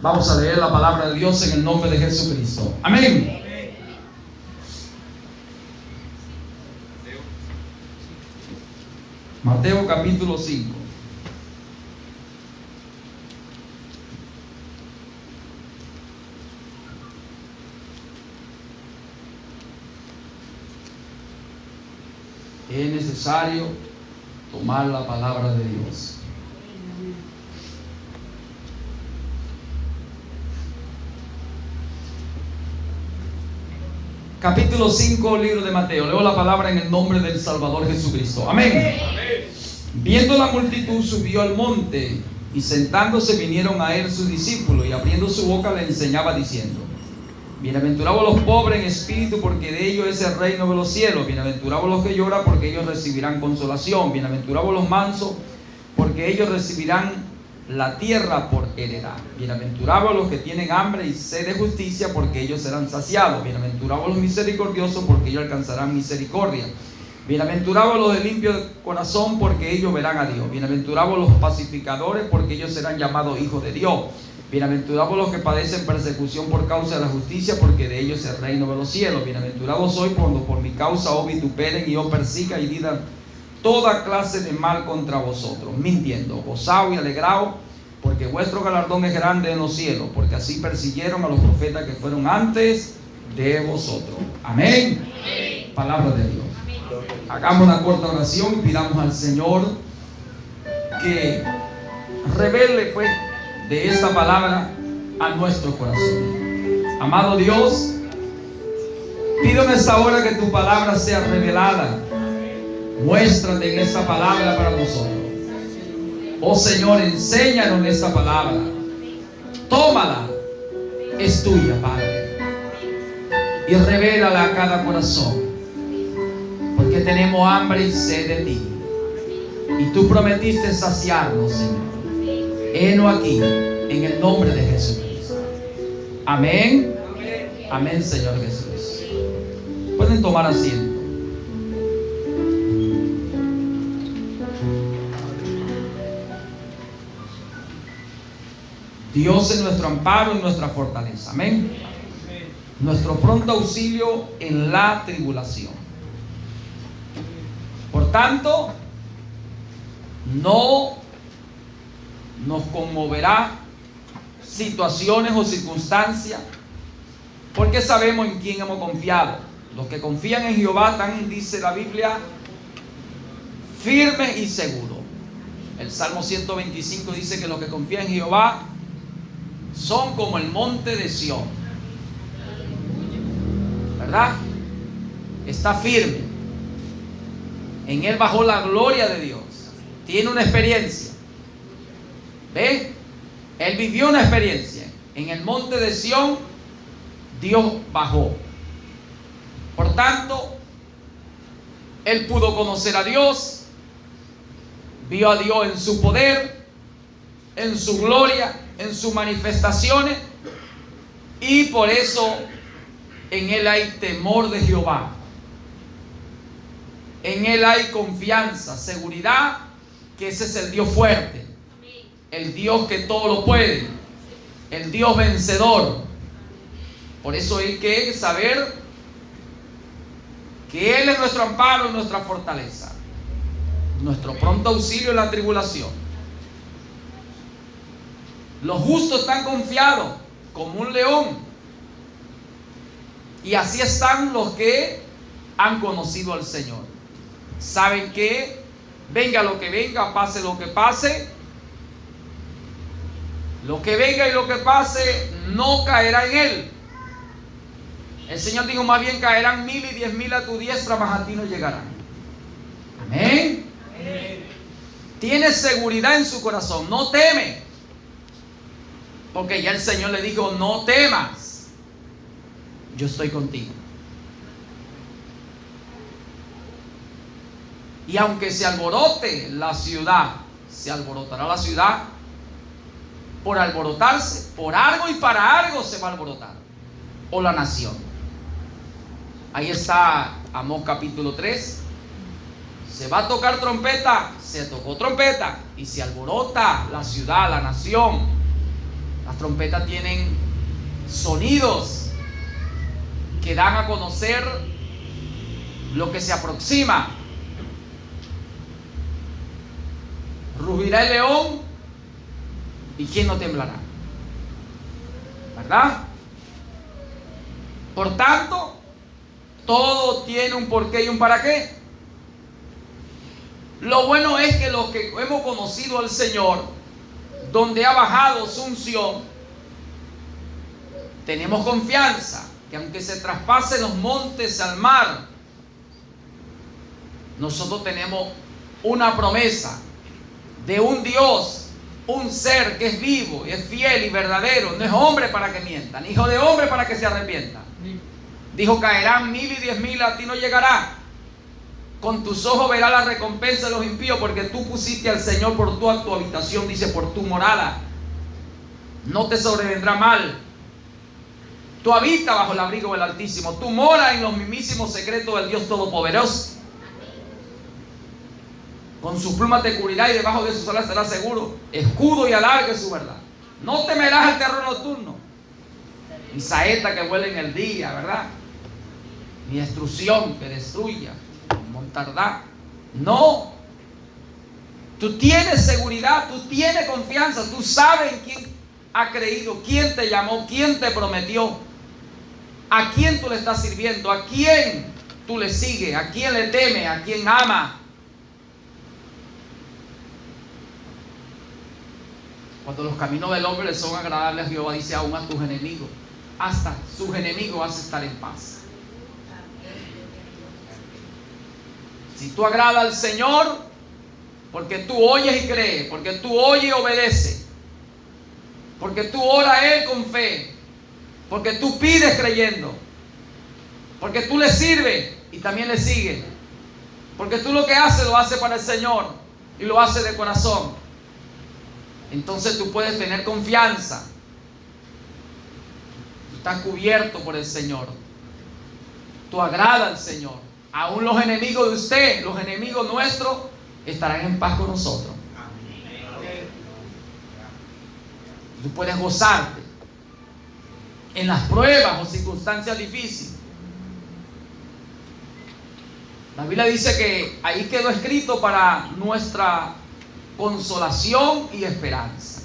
Vamos a leer la palabra de Dios en el nombre de Jesucristo. Amén. Mateo capítulo 5. Es necesario tomar la palabra de Dios. Capítulo 5, libro de Mateo. Leo la palabra en el nombre del Salvador Jesucristo. Amén. Viendo la multitud, subió al monte, y sentándose vinieron a él sus discípulos, y abriendo su boca le enseñaba diciendo: bienaventurados los pobres en espíritu, porque de ellos es el reino de los cielos. Bienaventurados los que lloran, porque ellos recibirán consolación. Bienaventurados los mansos, porque ellos recibirán la tierra por heredad. Bienaventurados los que tienen hambre y sed de justicia, porque ellos serán saciados. Bienaventurados los misericordiosos, porque ellos alcanzarán misericordia. Bienaventurados los de limpio corazón, porque ellos verán a Dios. Bienaventurados los pacificadores, porque ellos serán llamados hijos de Dios. Bienaventurados los que padecen persecución por causa de la justicia, porque de ellos es el reino de los cielos. Bienaventurados sois cuando por mi causa os vituperen y os persigan y digan toda clase de mal contra vosotros, mintiendo. Gozaos y alegraos, porque vuestro galardón es grande en los cielos, porque así persiguieron a los profetas que fueron antes de vosotros. Amén. Amén. Palabra de Dios. Amén. Hagamos una corta oración y pidamos al Señor que revele pues de esta palabra a nuestro corazón. Amado Dios, pido en esta hora que tu palabra sea revelada. Muéstrate en esta palabra para nosotros. Oh Señor, enséñanos en esta palabra. Tómala, es tuya, Padre, y revélala a cada corazón, porque tenemos hambre y sed de ti, y tú prometiste saciarnos, Señor. Henos aquí, en el nombre de Jesucristo. Amén. Amén, Señor Jesús. Pueden tomar asiento. Dios es nuestro amparo y nuestra fortaleza. Amén. Nuestro pronto auxilio en la tribulación. Por tanto, no nos conmoverá situaciones o circunstancias, porque sabemos en quién hemos confiado. Los que confían en Jehová están, dice la Biblia, firmes y seguros. El Salmo 125 dice que los que confían en Jehová son como el monte de Sión, ¿verdad? Está firme. En él bajó la gloria de Dios. Tiene una experiencia. ¿Ve? Él vivió una experiencia. En el monte de Sión Dios bajó. Por tanto, él pudo conocer a Dios, vio a Dios en su poder, en su gloria, en sus manifestaciones, y por eso en él hay temor de Jehová. En él hay confianza, seguridad, que ese es el Dios fuerte, el Dios que todo lo puede, el Dios vencedor. Por eso hay que saber que Él es nuestro amparo y nuestra fortaleza, nuestro pronto auxilio en la tribulación. Los justos están confiados como un león, y así están los que han conocido al Señor. Saben que venga lo que venga, pase lo que pase, lo que venga y lo que pase no caerá en él. El Señor dijo: más bien caerán 1000 y 10,000 a tu diestra, mas a ti no llegarán. Amén. Amén. Tiene seguridad en su corazón, no teme, porque ya el Señor le dijo: no temas, yo estoy contigo. Y aunque se alborote la ciudad, se alborotará la ciudad por alborotarse, por algo y para algo se va a alborotar, o la nación. Ahí está Amós capítulo 3. Se va a tocar trompeta, se tocó trompeta, y se alborota la ciudad, la nación. Las trompetas tienen sonidos que dan a conocer lo que se aproxima. Rugirá el león y quién no temblará, ¿verdad? Por tanto, todo tiene un porqué y un para qué. Lo bueno es que los que hemos conocido al Señor, donde ha bajado su unción, tenemos confianza que aunque se traspasen los montes al mar, nosotros tenemos una promesa de un Dios, un ser que es vivo y es fiel y verdadero. No es hombre para que mienta, ni hijo de hombre para que se arrepienta. Dijo: caerán 1000 y 10.000, a ti no llegará. Con tus ojos verás la recompensa de los impíos, porque tú pusiste al Señor por tu habitación, dice, por tu morada. No te sobrevendrá mal. Tú habitas bajo el abrigo del Altísimo. Tú moras en los mismísimos secretos del Dios Todopoderoso. Con sus plumas te cubrirá y debajo de sus alas estarás seguro. Escudo y alargue su verdad. No temerás el terror nocturno, ni saeta que vuela en el día, ¿verdad? Ni destrucción que destruya, ni montardá. No. Tú tienes seguridad, tú tienes confianza, tú sabes en quién ha creído, quién te llamó, quién te prometió, a quién tú le estás sirviendo, a quién tú le sigues, a quién le temes, a quién ama. Cuando los caminos del hombre le son agradables a Jehová, dice, aún a tus enemigos, hasta sus enemigos vas a estar en paz. Si tú agradas al Señor, porque tú oyes y crees, porque tú oyes y obedeces, porque tú oras a Él con fe, porque tú pides creyendo, porque tú le sirves y también le sigues, porque tú lo que haces lo haces para el Señor y lo haces de corazón, entonces tú puedes tener confianza. Tú estás cubierto por el Señor. Tú agradas al Señor. Aún los enemigos de usted, los enemigos nuestros, estarán en paz con nosotros. Tú puedes gozarte en las pruebas o circunstancias difíciles. La Biblia dice que ahí quedó escrito para nuestra consolación y esperanza.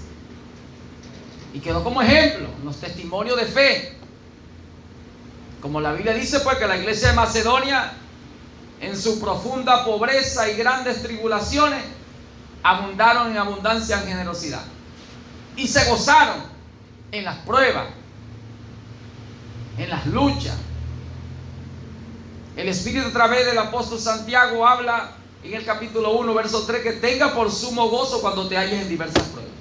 Y quedó como ejemplo en los testimonios de fe. Como la Biblia dice, pues, que la iglesia de Macedonia, en su profunda pobreza y grandes tribulaciones, abundaron en abundancia en generosidad. Y se gozaron en las pruebas, en las luchas. El Espíritu, a través del apóstol Santiago, habla en el capítulo 1, verso 3, que tenga por sumo gozo cuando te halles en diversas pruebas,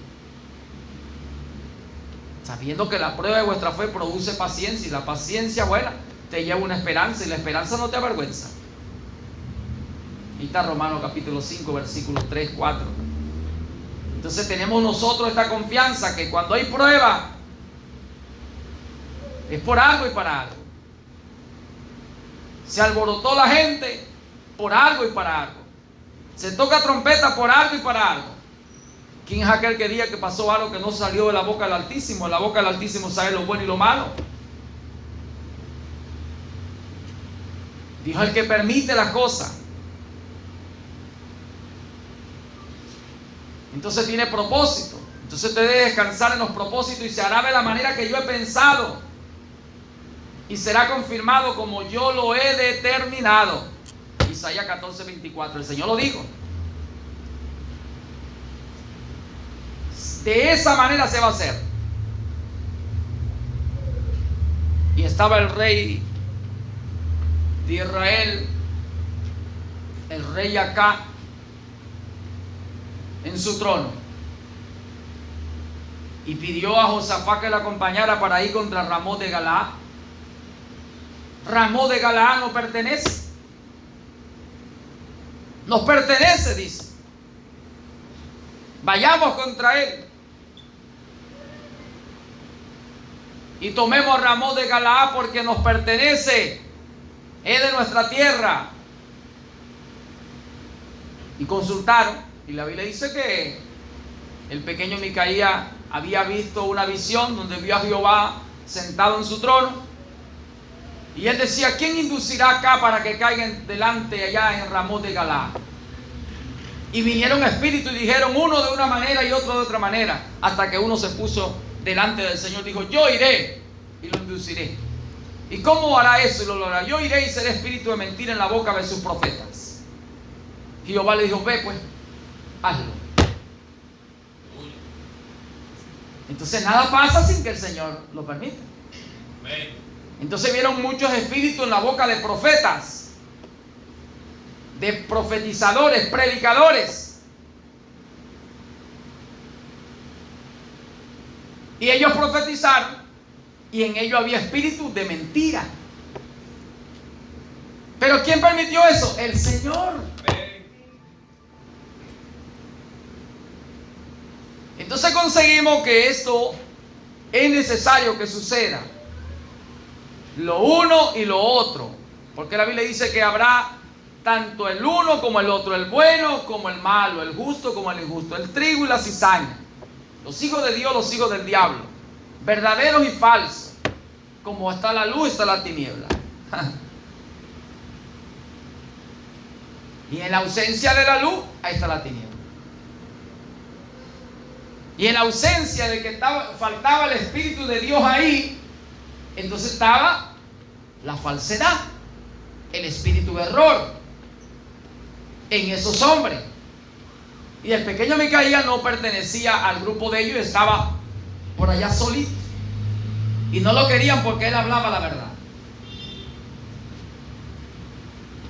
sabiendo que la prueba de vuestra fe produce paciencia, y la paciencia buena te lleva una esperanza, y la esperanza no te avergüenza. Ahí está Romanos capítulo 5, versículos 3, 4. Entonces tenemos nosotros esta confianza que cuando hay prueba es por algo y para algo. Se alborotó la gente por algo y para algo. Se toca trompeta por algo y para algo. ¿Quién es aquel que diga que pasó algo que no salió de la boca del Altísimo? En la boca del Altísimo sabe lo bueno y lo malo. Dijo el que permite las cosas. Entonces tiene propósito. Entonces te debe descansar en los propósitos y se hará de la manera que yo he pensado. Y será confirmado como yo lo he determinado. Isaías 14, 24. El Señor lo dijo. De esa manera se va a hacer. Y estaba el rey de Israel, el rey Acá, en su trono, y pidió a Josafat que le acompañara para ir contra Ramón de Galaad. Ramón de Galaad no pertenece. Nos pertenece, dice. Vayamos contra él y tomemos a Ramón de Galaad porque nos pertenece, es de nuestra tierra. Y consultaron, y la Biblia dice que el pequeño Micaías había visto una visión donde vio a Jehová sentado en su trono. Y él decía: ¿quién inducirá acá para que caigan delante allá en Ramón de Galaad? Y vinieron espíritus y dijeron, uno de una manera y otro de otra manera, hasta que uno se puso delante del Señor. Dijo: yo iré y lo induciré. ¿Y cómo hará eso? Y lo logrará. Yo iré y seré espíritu de mentira en la boca de sus profetas. Jehová le dijo: ve pues, hazlo. Entonces nada pasa sin que el Señor lo permita. Entonces vieron muchos espíritus en la boca de profetas, de profetizadores, predicadores. Y ellos profetizaron, y en ellos había espíritu de mentira. ¿Pero quién permitió eso? El Señor. Entonces conseguimos que esto es necesario que suceda. Lo uno y lo otro. Porque la Biblia dice que habrá tanto el uno como el otro, el bueno como el malo, el justo como el injusto, el trigo y la cizaña, los hijos de Dios, los hijos del diablo, verdaderos y falsos. Como está la luz, está la tiniebla. Y en la ausencia de la luz, ahí está la tiniebla. Y en la ausencia de que faltaba el Espíritu de Dios ahí, entonces estaba la falsedad, el espíritu de error en esos hombres. Y el pequeño Micaías no pertenecía al grupo de ellos, estaba por allá solito. Y no lo querían porque él hablaba la verdad.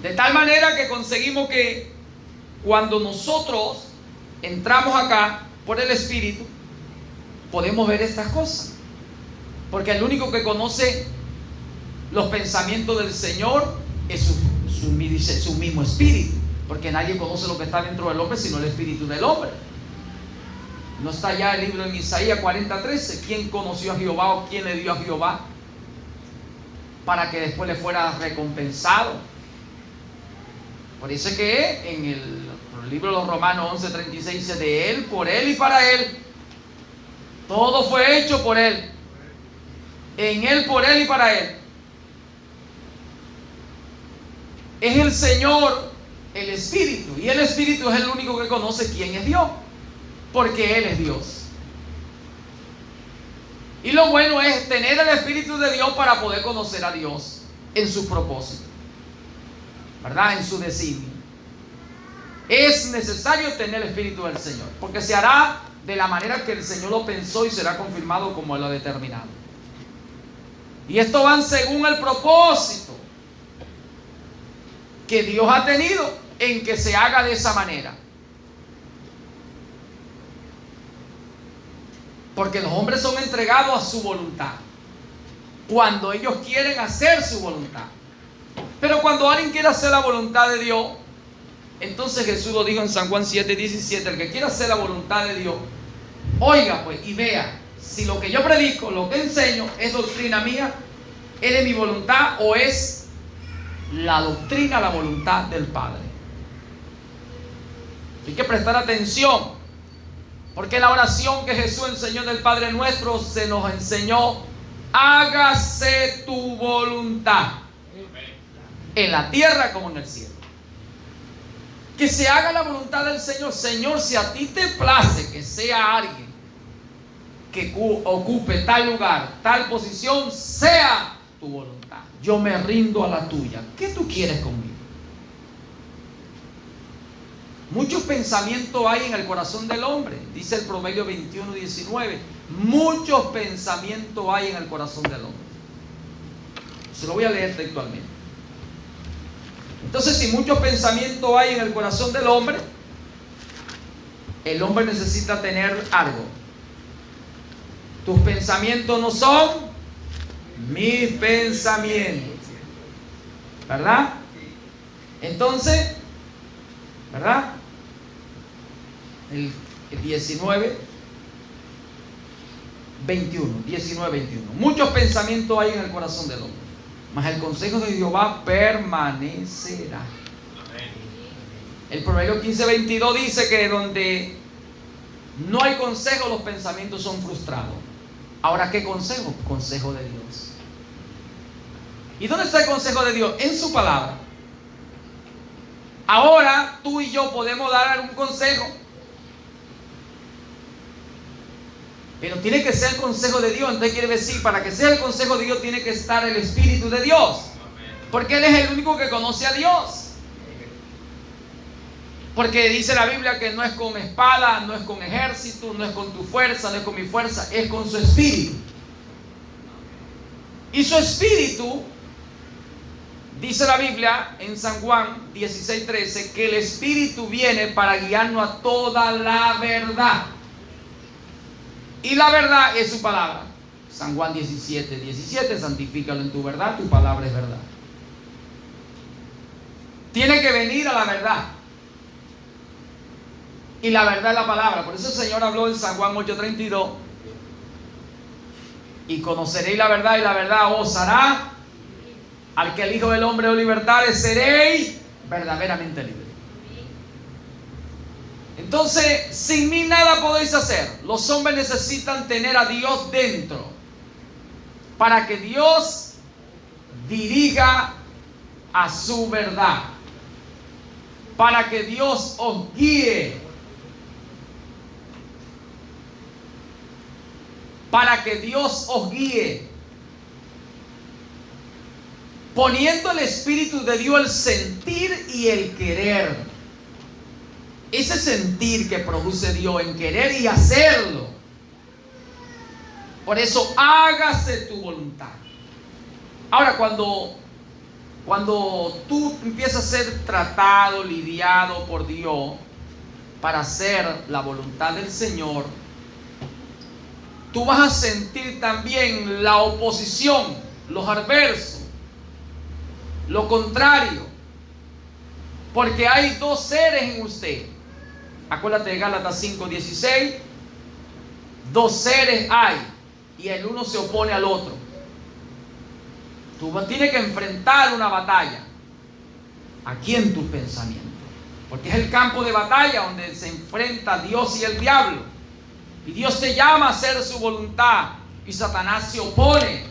De tal manera que conseguimos que cuando nosotros entramos acá por el Espíritu, podemos ver estas cosas. Porque el único que conoce los pensamientos del Señor es su mismo Espíritu. Porque nadie conoce lo que está dentro del hombre sino el Espíritu del hombre. No está ya el libro en Isaías 40:13. ¿Quién conoció a Jehová o quién le dio a Jehová para que después le fuera recompensado? Por eso es que en el libro de los Romanos 11:36 dice: de Él, por Él y para Él. Todo fue hecho por Él. En Él, por Él y para Él. Es el Señor, el Espíritu. Y el Espíritu es el único que conoce quién es Dios. Porque Él es Dios. Y lo bueno es tener el Espíritu de Dios para poder conocer a Dios en su propósito, ¿verdad? En su designio. Es necesario tener el Espíritu del Señor, porque se hará de la manera que el Señor lo pensó y será confirmado como Él lo ha determinado. Y esto va según el propósito que Dios ha tenido en que se haga de esa manera. Porque los hombres son entregados a su voluntad cuando ellos quieren hacer su voluntad. Pero cuando alguien quiere hacer la voluntad de Dios, entonces Jesús lo dijo en San Juan 7:17: el que quiera hacer la voluntad de Dios, oiga pues y vea si lo que yo predico, lo que enseño, es doctrina mía, es de mi voluntad o es la doctrina, la voluntad del Padre. Hay que prestar atención, porque la oración que Jesús enseñó del Padre Nuestro se nos enseñó: hágase tu voluntad en la tierra como en el cielo. Que se haga la voluntad del Señor. Señor, si a ti te place que sea alguien que ocupe tal lugar, tal posición, sea tu voluntad. Yo me rindo a la tuya. ¿Qué tú quieres conmigo? Muchos pensamientos hay en el corazón del hombre, dice el Proverbio 21:19. Muchos pensamientos hay en el corazón del hombre. Se lo voy a leer textualmente. Entonces, si muchos pensamientos hay en el corazón del hombre, el hombre necesita tener algo. Tus pensamientos no son mis pensamientos, ¿verdad? Entonces, ¿verdad? El 19:21. Muchos pensamientos hay en el corazón del hombre, mas el consejo de Jehová permanecerá. El Proverbio 15:22 dice que donde no hay consejo, los pensamientos son frustrados. Ahora, ¿qué consejo? Consejo de Dios. ¿Y dónde está el consejo de Dios? En su palabra. Ahora tú y yo podemos dar algún consejo, pero tiene que ser el consejo de Dios. Entonces quiere decir, para que sea el consejo de Dios tiene que estar el Espíritu de Dios, porque Él es el único que conoce a Dios. Porque dice la Biblia que no es con espada, no es con ejército, no es con tu fuerza, no es con mi fuerza, es con su Espíritu. Y su Espíritu, dice la Biblia en San Juan 16:13, que el Espíritu viene para guiarnos a toda la verdad. Y la verdad es su palabra. San Juan 17:17, santifícalo en tu verdad, tu palabra es verdad. Tiene que venir a la verdad. Y la verdad es la palabra. Por eso el Señor habló en San Juan 8:32. Y conoceréis la verdad, y la verdad os hará. Al que el Hijo del Hombre os libertare, seréis verdaderamente libres. Entonces, sin mí nada podéis hacer. Los hombres necesitan tener a Dios dentro, para que Dios dirija a su verdad, para que Dios os guíe, para que Dios os guíe, poniendo el Espíritu de Dios el sentir y el querer. Ese sentir que produce Dios en querer y hacerlo. Por eso, hágase tu voluntad. Ahora, cuando tú empiezas a ser tratado, lidiado por Dios para hacer la voluntad del Señor, tú vas a sentir también la oposición, los adversos, lo contrario, porque hay dos seres en usted. Acuérdate de Gálatas 5:16. Dos seres hay y el uno se opone al otro. Tú tienes que enfrentar una batalla aquí en tus pensamientos, porque es el campo de batalla donde se enfrenta Dios y el diablo. Y Dios te llama a hacer su voluntad, y Satanás se opone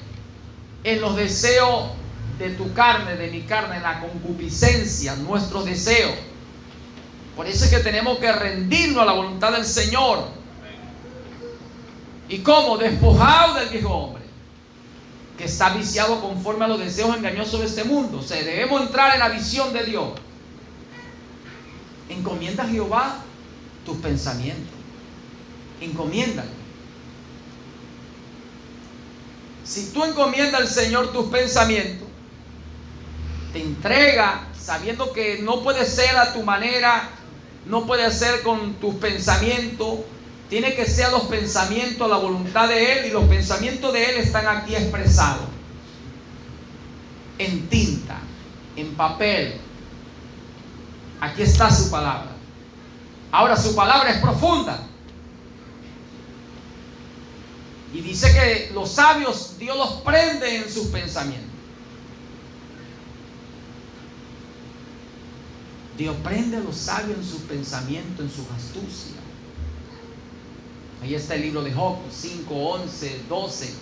en los deseos de tu carne, de mi carne, en la concupiscencia, nuestros deseos. Por eso es que tenemos que rendirnos a la voluntad del Señor. ¿Y cómo? Despojado del viejo hombre, que está viciado conforme a los deseos engañosos de este mundo. O sea, debemos entrar en la visión de Dios. Encomienda a Jehová tus pensamientos. Encomiéndale. Si tú encomiendas al Señor tus pensamientos, te entrega sabiendo que no puede ser a tu manera, no puede ser con tus pensamientos, tiene que ser los pensamientos, la voluntad de Él, y los pensamientos de Él están aquí expresados en tinta, en papel. Aquí está su palabra. Ahora, su palabra es profunda. Y dice que los sabios Dios los prende en sus pensamientos. Dios prende a los sabios en sus pensamientos, en sus astucias. Ahí está el libro de Job 5, 11, 12.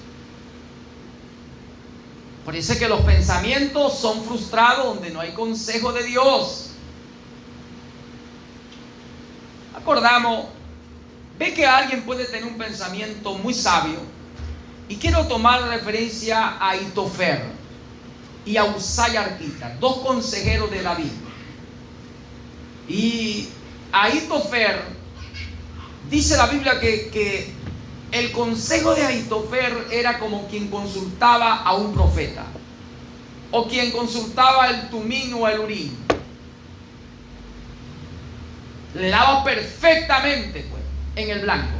Por eso es que los pensamientos son frustrados donde no hay consejo de Dios. Acordamos. Ve que alguien puede tener un pensamiento muy sabio, y quiero tomar referencia a Ahitofer y a Usai Arquita, dos consejeros de David. Y Ahitofer, dice la Biblia que el consejo de Ahitofer era como quien consultaba a un profeta, o quien consultaba el Tumín o el Urín. Le daba perfectamente, pues, en el blanco.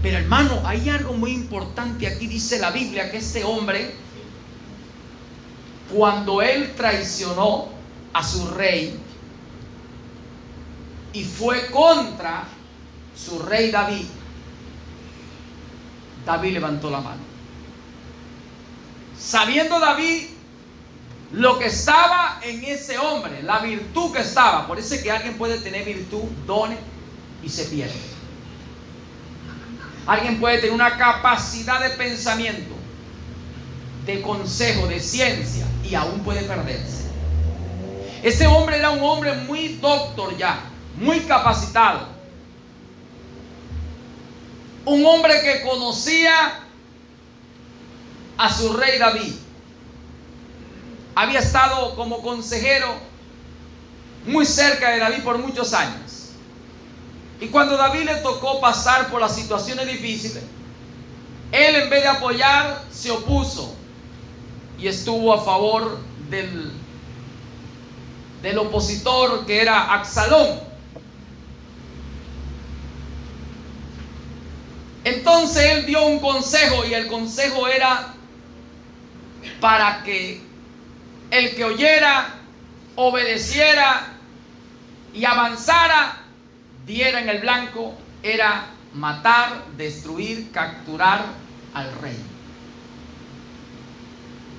Pero hermano, hay algo muy importante aquí. Dice la Biblia que este hombre, cuando él traicionó a su rey y fue contra su rey David, David levantó la mano, sabiendo David lo que estaba en ese hombre, la virtud que estaba. Por eso es que alguien puede tener virtud, dones, y se pierde. Alguien puede tener una capacidad de pensamiento, de consejo, de ciencia, y aún puede perderse. Este hombre era un hombre muy doctor ya, muy capacitado. Un hombre que conocía a su rey David. Había estado como consejero muy cerca de David por muchos años. Y cuando David le tocó pasar por las situaciones difíciles, él, en vez de apoyar, se opuso y estuvo a favor del opositor, que era Absalón. Entonces él dio un consejo, y el consejo era para que el que oyera, obedeciera y avanzara, diera en el blanco. Era matar, destruir, capturar al rey.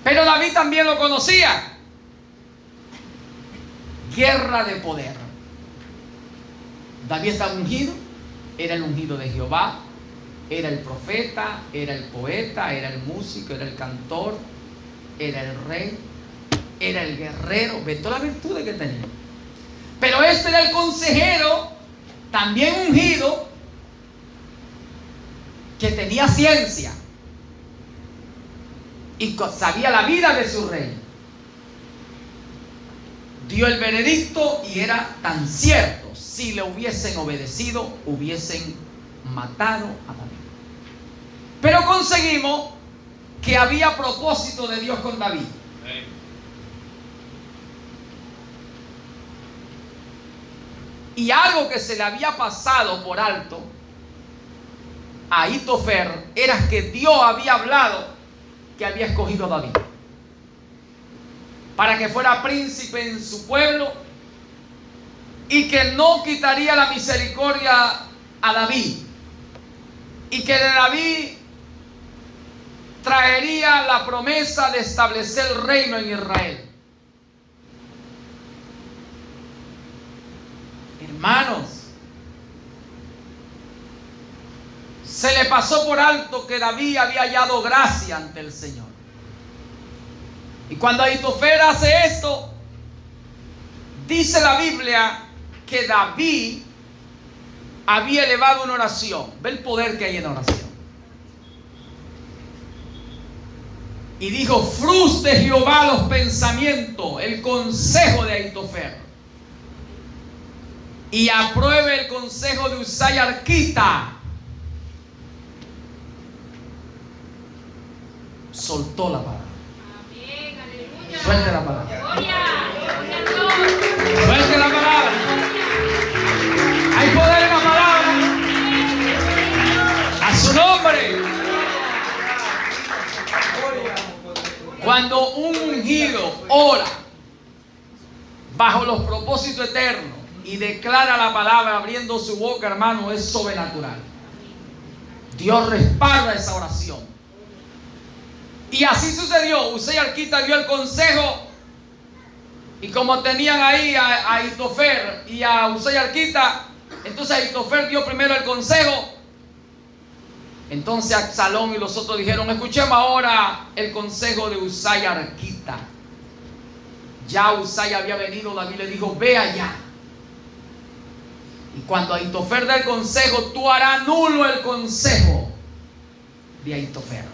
Pero David también lo conocía. Guerra de poder. David estaba ungido, era el ungido de Jehová, era el profeta, era el poeta, era el músico, era el cantor, era el rey, era el guerrero. Ve todas las virtudes que tenía. Pero este era el consejero, también ungido, que tenía ciencia y sabía la vida de su rey. Dio el veredicto y era tan cierto: si le hubiesen obedecido, hubiesen matado a David. Pero conseguimos que había propósito de Dios con David. Y algo que se le había pasado por alto a Ahitofer era que Dios había hablado que había escogido a David para que fuera príncipe en su pueblo, y que no quitaría la misericordia a David, y que de David traería la promesa de establecer el reino en Israel. Hermanos, se le pasó por alto que David había hallado gracia ante el Señor. Y cuando Ahitofer hace esto, dice la Biblia que David había elevado una oración. Ve el poder que hay en oración. Y dijo: frustre Jehová los pensamientos, el consejo de Ahitofer, y apruebe el consejo de Usai Arquita. Soltó la palabra. Suelte la palabra. Suelte la palabra. Hay poder en la palabra. A su nombre. Cuando un ungido ora bajo los propósitos eternos y declara la palabra abriendo su boca, hermano, es sobrenatural. Dios respalda esa oración. Y así sucedió. Usai Arquita dio el consejo, y como tenían ahí a Ahitofer y a Usai Arquita, entonces Ahitofer dio primero el consejo. Entonces Absalón y los otros dijeron: escuchemos ahora el consejo de Usai Arquita. Ya Usai había venido. David le dijo: ve allá. Y cuando Ahitofer da el consejo, tú harás nulo el consejo de Ahitofer,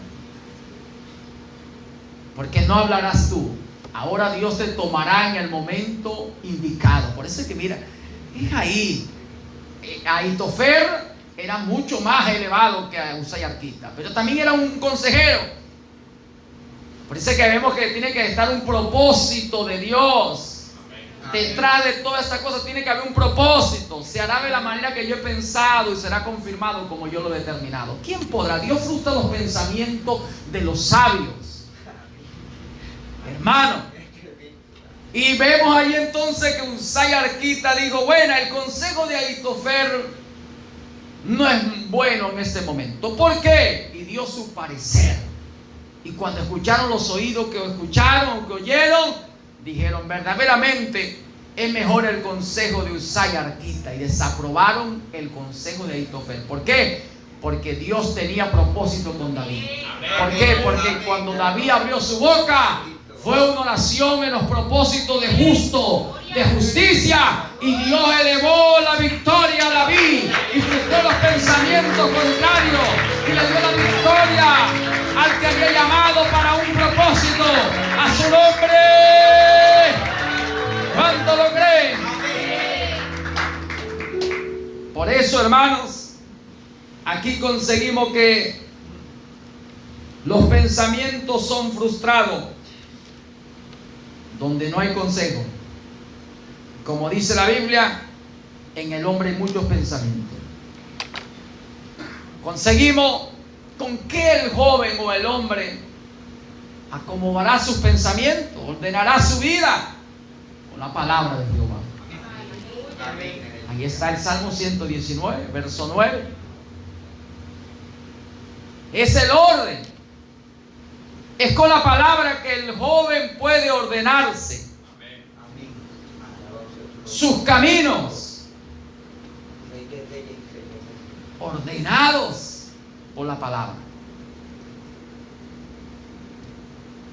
porque no hablarás tú. Ahora Dios te tomará en el momento indicado. Por eso es que mira, es ahí. Ahitofer era mucho más elevado que Usai Arquita, pero también era un consejero. Por eso es que vemos que tiene que estar un propósito de Dios. Detrás de toda esta cosa tiene que haber un propósito. Se hará de la manera que yo he pensado y será confirmado como yo lo he determinado. ¿Quién podrá? Dios frustra los pensamientos de los sabios, hermano. Y vemos ahí entonces que Usai Arquita dijo: bueno, el consejo de Ahitofer no es bueno en este momento. ¿Por qué? Y dio su parecer. Y cuando escucharon los oídos que escucharon, que oyeron, dijeron: verdaderamente es mejor el consejo de Usai Arquita. Y desaprobaron el consejo de Ahitofer. ¿Por qué? Porque Dios tenía propósito con David. ¿Por qué? Porque cuando David abrió su boca, fue una oración en los propósitos de justo, de justicia, y Dios elevó la victoria a David y frustró los pensamientos contrarios y le dio la victoria al que había llamado para un propósito. A su nombre. ¿Cuánto lo creen? Por eso, hermanos, aquí conseguimos que los pensamientos son frustrados donde no hay consejo. Como dice la Biblia, en el hombre hay muchos pensamientos. Conseguimos con que el joven o el hombre acomodará sus pensamientos, ordenará su vida con la palabra de Jehová. Ahí está el Salmo 119, verso 9. Es el orden. Es con la palabra que el joven puede ordenarse. Sus caminos ordenados por la palabra.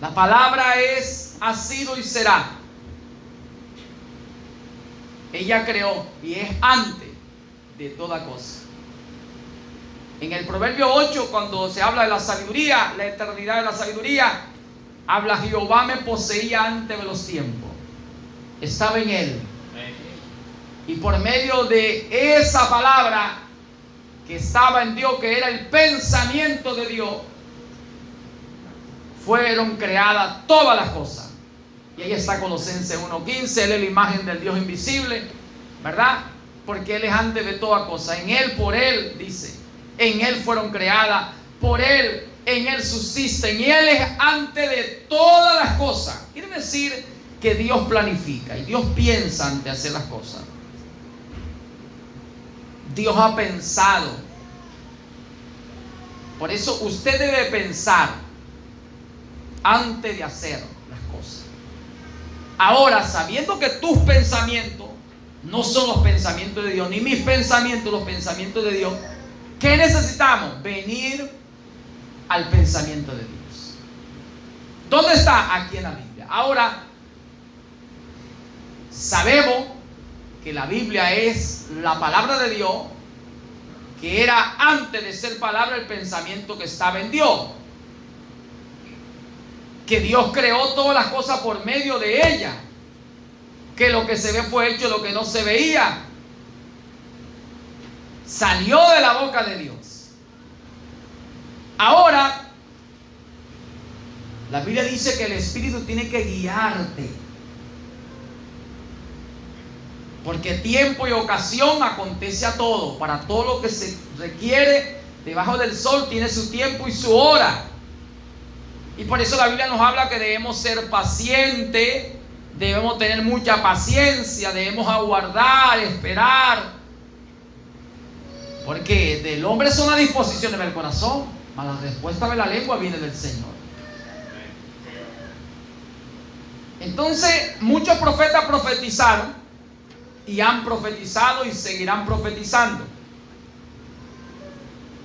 La palabra es, ha sido y será. Ella creó y es antes de toda cosa. En el Proverbio 8, cuando se habla de la sabiduría, la eternidad de la sabiduría, habla: Jehová me poseía antes de los tiempos. Estaba en él. Y por medio de esa palabra que estaba en Dios, que era el pensamiento de Dios, fueron creadas todas las cosas. Y ahí está Colosenses 1:15. Él es la imagen del Dios invisible, ¿verdad? Porque Él es antes de toda cosa. En Él, por Él, dice, en Él fueron creadas, por Él, en Él subsisten, y Él es antes de todas las cosas. Quiere decir que Dios planifica y Dios piensa antes de hacer las cosas. Dios ha pensado. Por eso usted debe pensar antes de hacer las cosas. Ahora, sabiendo que tus pensamientos no son los pensamientos de Dios, ni mis pensamientos los pensamientos de Dios, ¿qué necesitamos? Venir al pensamiento de Dios. ¿Dónde está? Aquí en la Biblia. Ahora, sabemos que la Biblia es la palabra de Dios, que era antes de ser palabra el pensamiento que estaba en Dios, que Dios creó todas las cosas por medio de ella, que lo que se ve fue hecho, lo que no se veía salió de la boca de Dios. Ahora, la Biblia dice que el Espíritu tiene que guiarte, porque tiempo y ocasión acontece a todo. Para todo lo que se requiere debajo del sol tiene su tiempo y su hora. Y por eso la Biblia nos habla que debemos ser pacientes, debemos tener mucha paciencia, debemos aguardar, esperar. Porque del hombre son las disposiciones del corazón, mas la respuesta de la lengua viene del Señor. Entonces, muchos profetas profetizaron y han profetizado y seguirán profetizando.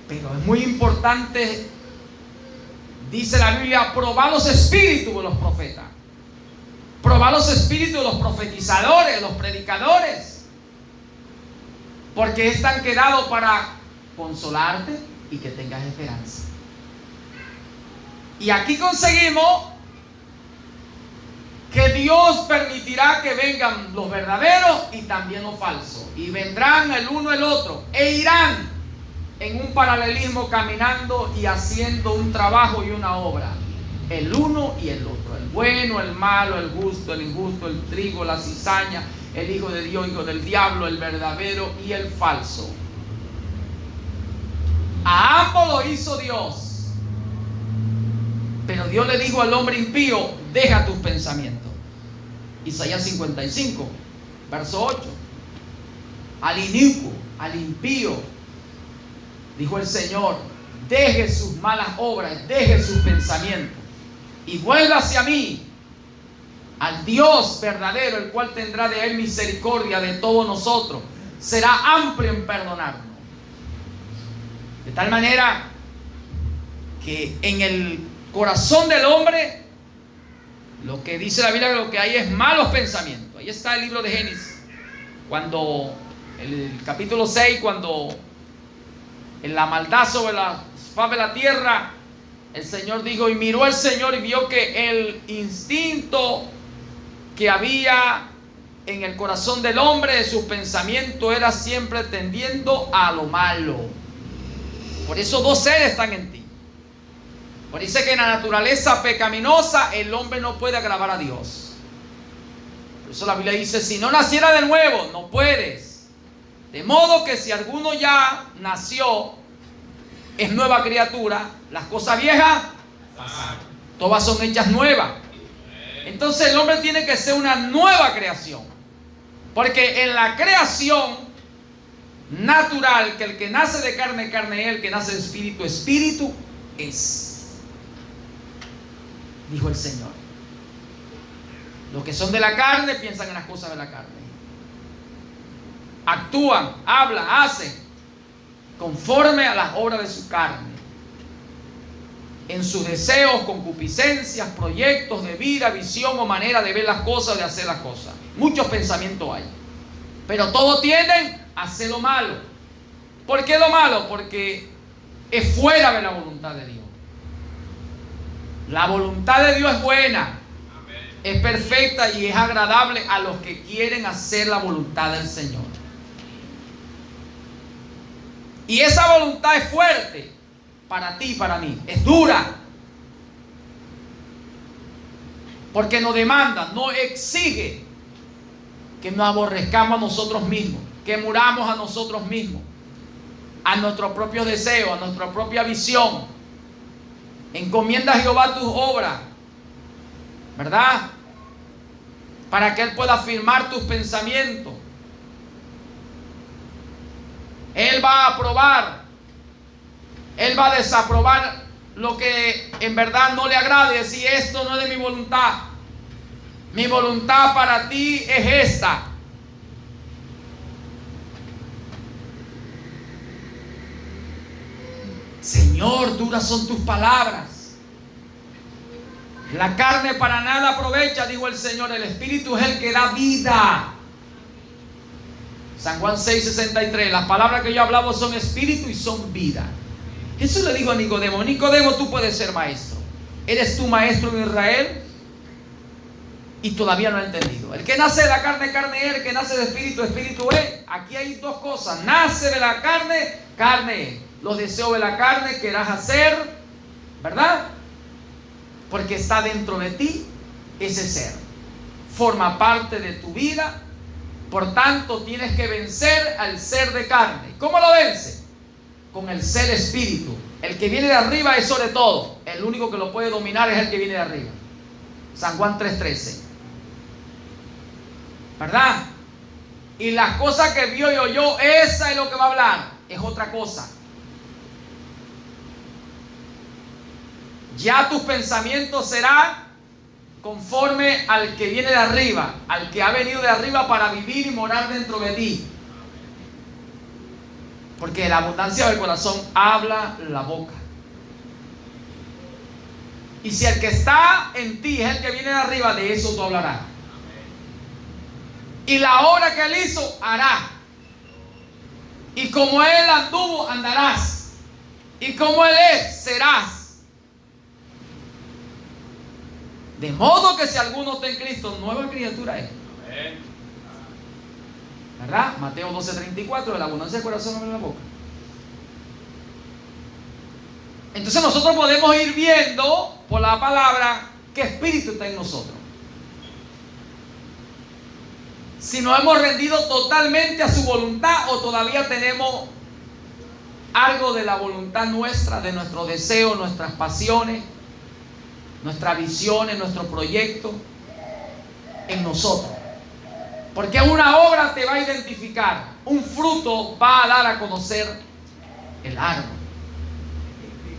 Pero es muy importante, dice la Biblia, probar los espíritus de los profetas, probar los espíritus de los profetizadores, los predicadores, porque están quedados para consolarte y que tengas esperanza. Y aquí conseguimos que Dios permitirá que vengan los verdaderos y también los falsos, y vendrán el uno el otro, e irán en un paralelismo caminando y haciendo un trabajo y una obra, el uno y el otro, el bueno, el malo, el justo, el injusto, el trigo, la cizaña, el hijo de Dios, hijo del diablo, el verdadero y el falso. A ambos lo hizo Dios. Pero Dios le dijo al hombre impío: deja tus pensamientos. Isaías 55, verso 8. Al inicuo, al impío, dijo el Señor: deje sus malas obras, deje sus pensamientos y vuelva hacia mí, al Dios verdadero, el cual tendrá de él misericordia de todos nosotros. Será amplio en perdonarnos. De tal manera que en el corazón del hombre, lo que dice la Biblia, lo que hay es malos pensamientos. Ahí está el libro de Génesis, cuando el capítulo 6, cuando en la maldad sobre la faz de la tierra, el Señor dijo, y miró el Señor y vio que el instinto que había en el corazón del hombre, de sus pensamientos, era siempre tendiendo a lo malo. Por eso dos seres están en ti. Por eso que en la naturaleza pecaminosa el hombre no puede agradar a Dios. Por eso la Biblia dice, si no naciera de nuevo, no puedes. De modo que si alguno ya nació, es nueva criatura, las cosas viejas pasaron, todas son hechas nuevas. Entonces el hombre tiene que ser una nueva creación. Porque en la creación natural, que el que nace de carne, carne es, el que nace de espíritu, espíritu es. Dijo el Señor. Los que son de la carne piensan en las cosas de la carne. Actúan, hablan, hacen conforme a las obras de su carne. En sus deseos, concupiscencias, proyectos de vida, visión o manera de ver las cosas, de hacer las cosas. Muchos pensamientos hay. Pero todos tienden a hacer lo malo. ¿Por qué lo malo? Porque es fuera de la voluntad de Dios. La voluntad de Dios es buena, es perfecta y es agradable a los que quieren hacer la voluntad del Señor. Y esa voluntad es fuerte para ti y para mí. Es dura. Porque nos demanda, nos exige que nos aborrezcamos a nosotros mismos, que muramos a nosotros mismos, a nuestros propios deseos, a nuestra propia visión. Encomienda a Jehová tus obras, ¿verdad? Para que Él pueda afirmar tus pensamientos. Él va a aprobar, Él va a desaprobar lo que en verdad no le agrade. Decir, esto no es de mi voluntad. Mi voluntad para ti es esta. Señor, duras son tus palabras. La carne para nada aprovecha, dijo el Señor. El Espíritu es el que da vida. San Juan 6:63. Las palabras que yo he hablado son espíritu y son vida. Jesús le dijo a Nicodemo, Nicodemo, tú puedes ser maestro. ¿Eres tú maestro en Israel? Y todavía no ha entendido. El que nace de la carne, carne es. El que nace de espíritu, espíritu es. Aquí hay dos cosas. Nace de la carne, carne es. Los deseos de la carne querrás hacer, ¿verdad? Porque está dentro de ti ese ser. Forma parte de tu vida. Por tanto, tienes que vencer al ser de carne. ¿Cómo lo vence? Con el ser espíritu. El que viene de arriba es sobre todo. El único que lo puede dominar es el que viene de arriba. San Juan 3:13. ¿Verdad? Y las cosas que vio y oyó, esa es lo que va a hablar. Es otra cosa. Ya tus pensamientos serán conforme al que viene de arriba, al que ha venido de arriba para vivir y morar dentro de ti. Porque la abundancia del corazón habla la boca. Y si el que está en ti es el que viene de arriba, de eso tú hablarás. Y la obra que Él hizo, hará. Y como Él anduvo, andarás. Y como Él es, serás. De modo que si alguno está en Cristo, nueva criatura es. ¿Verdad? Mateo 12:34, de la abundancia del corazón abre la boca. Entonces nosotros podemos ir viendo por la palabra qué espíritu está en nosotros. Si nos hemos rendido totalmente a su voluntad o todavía tenemos algo de la voluntad nuestra, de nuestro deseo, nuestras pasiones, nuestras visiones, nuestro proyecto en nosotros. Porque una obra te va a identificar, un fruto va a dar a conocer el árbol.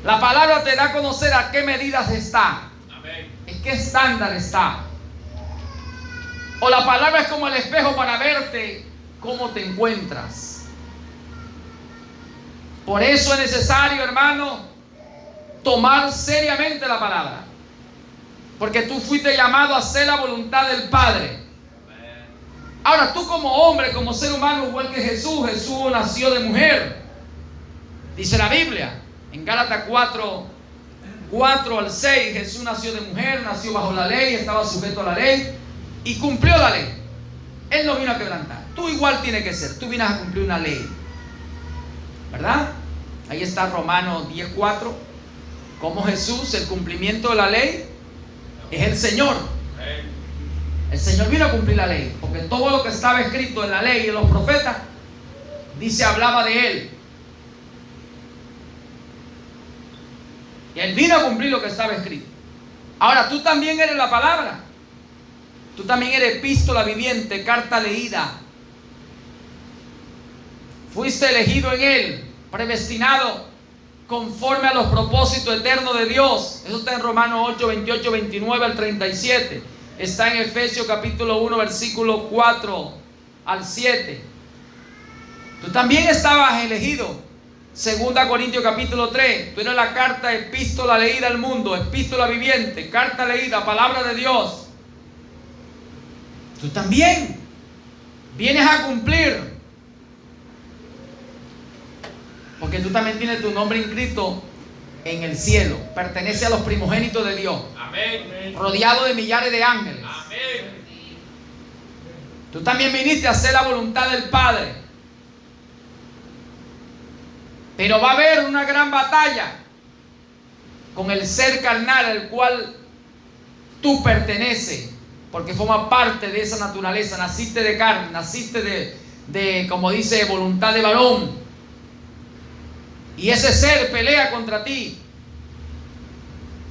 La palabra te da a conocer a qué medidas está, en qué estándar está. O la palabra es como el espejo para verte cómo te encuentras. Por eso es necesario, hermano, tomar seriamente la palabra. Porque tú fuiste llamado a hacer la voluntad del Padre. Ahora, tú como hombre, como ser humano, igual que Jesús, Jesús nació de mujer. Dice la Biblia, en Gálatas 4 al 6, Jesús nació de mujer, nació bajo la ley, estaba sujeto a la ley y cumplió la ley. Él no vino a quebrantar. Tú igual tienes que ser, tú vienes a cumplir una ley. ¿Verdad? Ahí está Romanos 10:4. Como Jesús, el cumplimiento de la ley, es el Señor. El Señor vino a cumplir la ley, porque todo lo que estaba escrito en la ley y en los profetas, dice, hablaba de Él. Y Él vino a cumplir lo que estaba escrito. Ahora, tú también eres la palabra. Tú también eres epístola viviente, carta leída. Fuiste elegido en Él, predestinado conforme a los propósitos eternos de Dios. Eso está en Romanos 8, 28, 29 al 37. Está en Efesios capítulo 1, versículo 4 al 7. Tú también estabas elegido. 2 Corintios capítulo 3. Tú eres la carta, epístola leída al mundo, epístola viviente, carta leída, palabra de Dios. Tú también vienes a cumplir. Porque tú también tienes tu nombre inscrito en el cielo. Pertenece a los primogénitos de Dios. Amén. Rodeado de millares de ángeles. Amén. Tú también viniste a hacer la voluntad del Padre. Pero va a haber una gran batalla con el ser carnal al cual tú perteneces. Porque forma parte de esa naturaleza. Naciste de carne, naciste de como dice, voluntad de varón. Y ese ser pelea contra ti.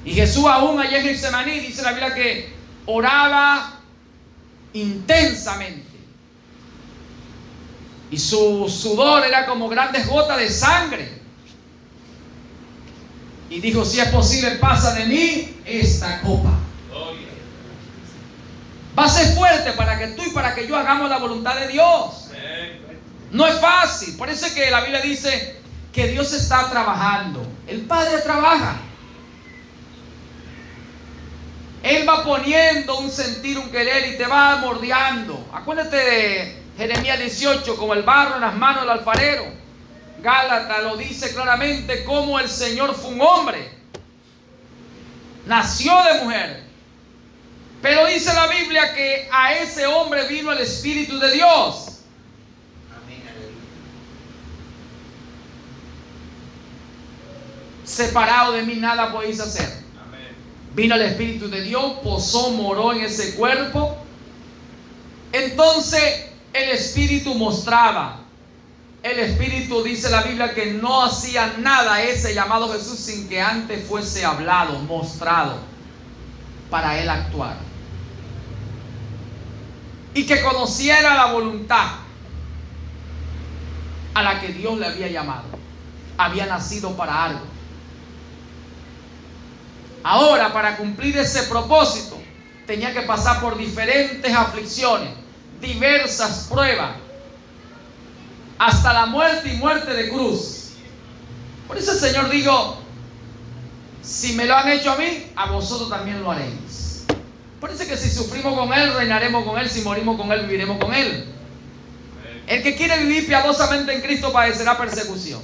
Y Jesús aún allá en Getsemaní, dice la Biblia que oraba intensamente. Y su sudor era como grandes gotas de sangre. Y dijo, si es posible, pasa de mí esta copa. Va a ser fuerte para que tú y para que yo hagamos la voluntad de Dios. No es fácil. Por eso es que la Biblia dice que Dios está trabajando. El Padre trabaja. Él va poniendo un sentir, un querer y te va mordeando. Acuérdate de Jeremías 18, como el barro en las manos del alfarero. Gálatas lo dice claramente, como el Señor fue un hombre. Nació de mujer. Pero dice la Biblia que a ese hombre vino el Espíritu de Dios. Separado de mí nada podéis hacer. Amén. Vino el Espíritu de Dios, posó, moró en ese cuerpo. Entonces el Espíritu mostraba. El Espíritu, dice la Biblia, que no hacía nada ese llamado Jesús sin que antes fuese hablado, mostrado, para él actuar. Y que conociera la voluntad a la que Dios le había llamado. Había nacido para algo. Ahora, para cumplir ese propósito, tenía que pasar por diferentes aflicciones, diversas pruebas, hasta la muerte y muerte de cruz. Por eso el Señor dijo, si me lo han hecho a mí, a vosotros también lo haréis. Por eso es que si sufrimos con Él, reinaremos con Él, si morimos con Él, viviremos con Él. El que quiere vivir piadosamente en Cristo padecerá persecución.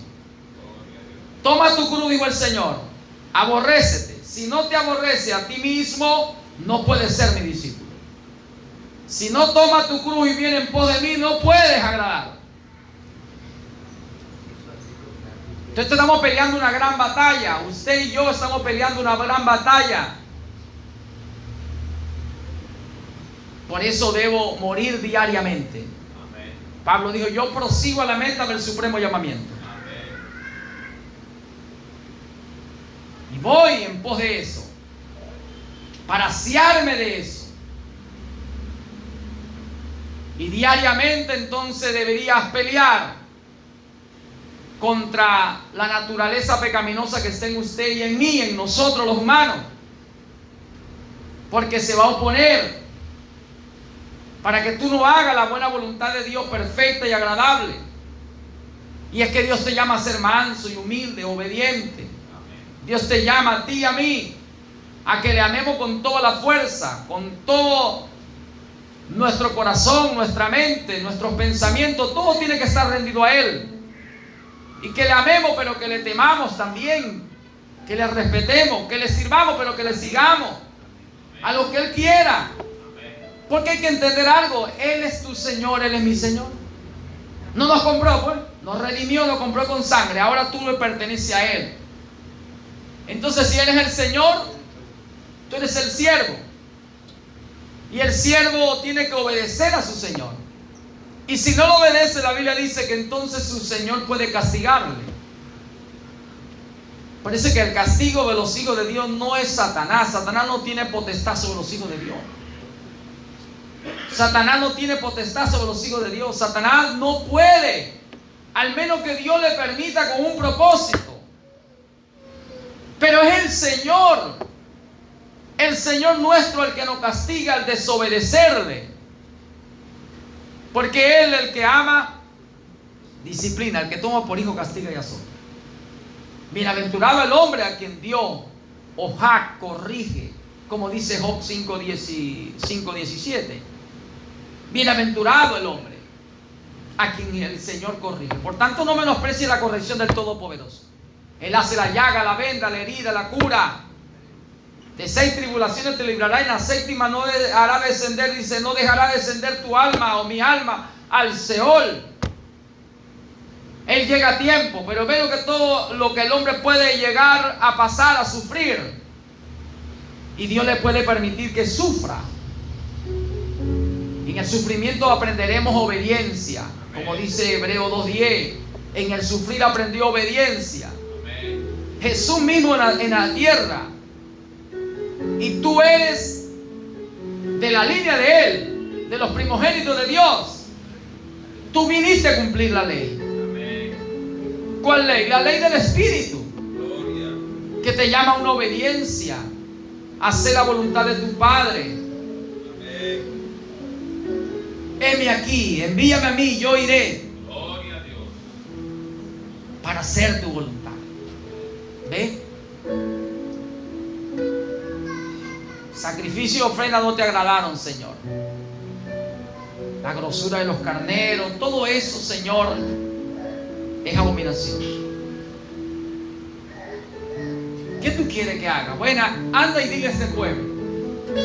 Toma tu cruz, dijo el Señor, aborrécete. Si no te aborrece a ti mismo, no puedes ser mi discípulo. Si no tomas tu cruz y vienes en pos de mí, no puedes agradar. Entonces estamos peleando una gran batalla. Usted y yo estamos peleando una gran batalla. Por eso debo morir diariamente. Amén. Pablo dijo, yo prosigo a la meta del supremo llamamiento. Y voy en pos de eso, para saciarme de eso. Y diariamente entonces deberías pelear contra la naturaleza pecaminosa que está en usted y en mí, en nosotros los humanos. Porque se va a oponer para que tú no hagas la buena voluntad de Dios perfecta y agradable. Y es que Dios te llama a ser manso y humilde, obediente. Dios te llama a ti y a mí a que le amemos con toda la fuerza, con todo nuestro corazón, nuestra mente, nuestros pensamientos. Todo tiene que estar rendido a Él. Y que le amemos, pero que le temamos también. Que le respetemos, que le sirvamos, pero que le sigamos a lo que Él quiera. Porque hay que entender algo: Él es tu Señor, Él es mi Señor. No nos compró, pues, nos redimió, nos compró con sangre. Ahora tú le perteneces a Él. Entonces, si Él es el Señor, tú eres el siervo. Y el siervo tiene que obedecer a su Señor. Y si no lo obedece, la Biblia dice que entonces su Señor puede castigarle. Parece que el castigo de los hijos de Dios no es Satanás. Satanás no tiene potestad sobre los hijos de Dios. Satanás no tiene potestad sobre los hijos de Dios. Satanás no puede, al menos que Dios le permita con un propósito. Pero es el Señor nuestro el que nos castiga al desobedecerle. Porque Él, el que ama, disciplina. El que toma por hijo, castiga y azota. Bienaventurado el hombre a quien Dios, Ojá, corrige, como dice Job 5:17. Bienaventurado el hombre a quien el Señor corrige. Por tanto, no menosprecie la corrección del Todopoderoso. Él hace la llaga, la venda, la herida, la cura. De 6 tribulaciones te librará, en la séptima no hará descender, dice, no dejará descender tu alma o mi alma al Seol. Él llega a tiempo, pero veo que todo lo que el hombre puede llegar a pasar, a sufrir, y Dios le puede permitir que sufra. Y en el sufrimiento aprenderemos obediencia, como dice Hebreo 2:10. En el sufrir aprendió obediencia. Jesús mismo en la tierra, y tú eres de la línea de Él, de los primogénitos de Dios. Tú viniste a cumplir la ley. ¿Cuál ley? La ley del Espíritu, que te llama a una obediencia, a hacer la voluntad de tu Padre. Heme aquí, envíame a mí, yo iré para hacer tu voluntad. ¿Ve? Sacrificio y ofrenda no te agradaron, Señor. La grosura de los carneros, todo eso, Señor, es abominación. ¿Qué tú quieres que haga? Bueno, anda y dile a este pueblo: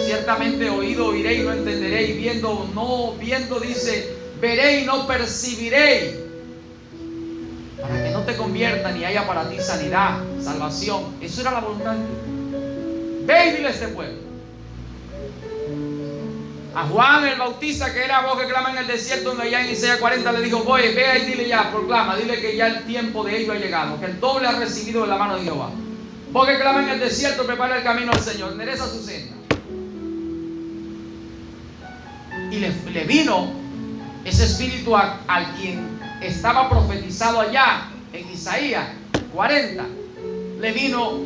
ciertamente oído oiré y no entenderé, y viendo no viendo, dice, veré y no percibiré. Para que no te conviertan y haya para ti sanidad, salvación. Eso era la voluntad de Dios. Ve y dile a este pueblo. A Juan el Bautista, que era voz que clama en el desierto, donde allá en Isaías 40 le dijo: voy, ve ahí, dile ya, proclama, dile que ya el tiempo de ellos ha llegado, que el doble ha recibido de la mano de Jehová. Voz que clama en el desierto, prepara el camino al Señor, endereza su senda. Y le vino ese espíritu al quien estaba profetizado allá en Isaías 40. Le vino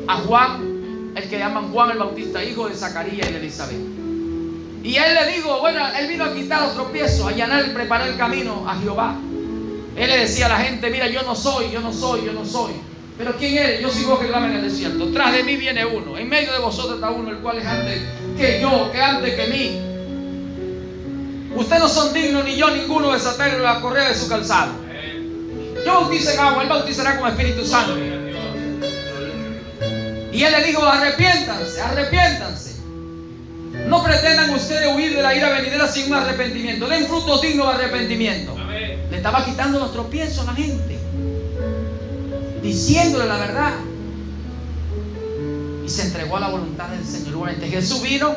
a Juan, el que llaman Juan el Bautista, hijo de Zacarías y de Elizabeth. Y él le dijo, bueno, él vino a quitar los tropiezos, a allanar y preparar el camino a Jehová. Él le decía a la gente: mira, yo no soy. Pero ¿quién eres? Yo soy vos que clama en el desierto. Tras de mí viene uno, en medio de vosotros está uno, el cual es antes que yo, que antes que mí. Ustedes no son dignos, ni yo, ninguno, de desatar la correa de su calzado. Yo bautizo en agua, él bautizará con Espíritu Santo. Y él le dijo: arrepiéntanse. No pretendan ustedes huir de la ira venidera sin un arrepentimiento. Den frutos dignos de arrepentimiento. Amén. Le estaba quitando los tropiezos a la gente, diciéndole la verdad. Y se entregó a la voluntad del Señor. Igualmente Jesús vino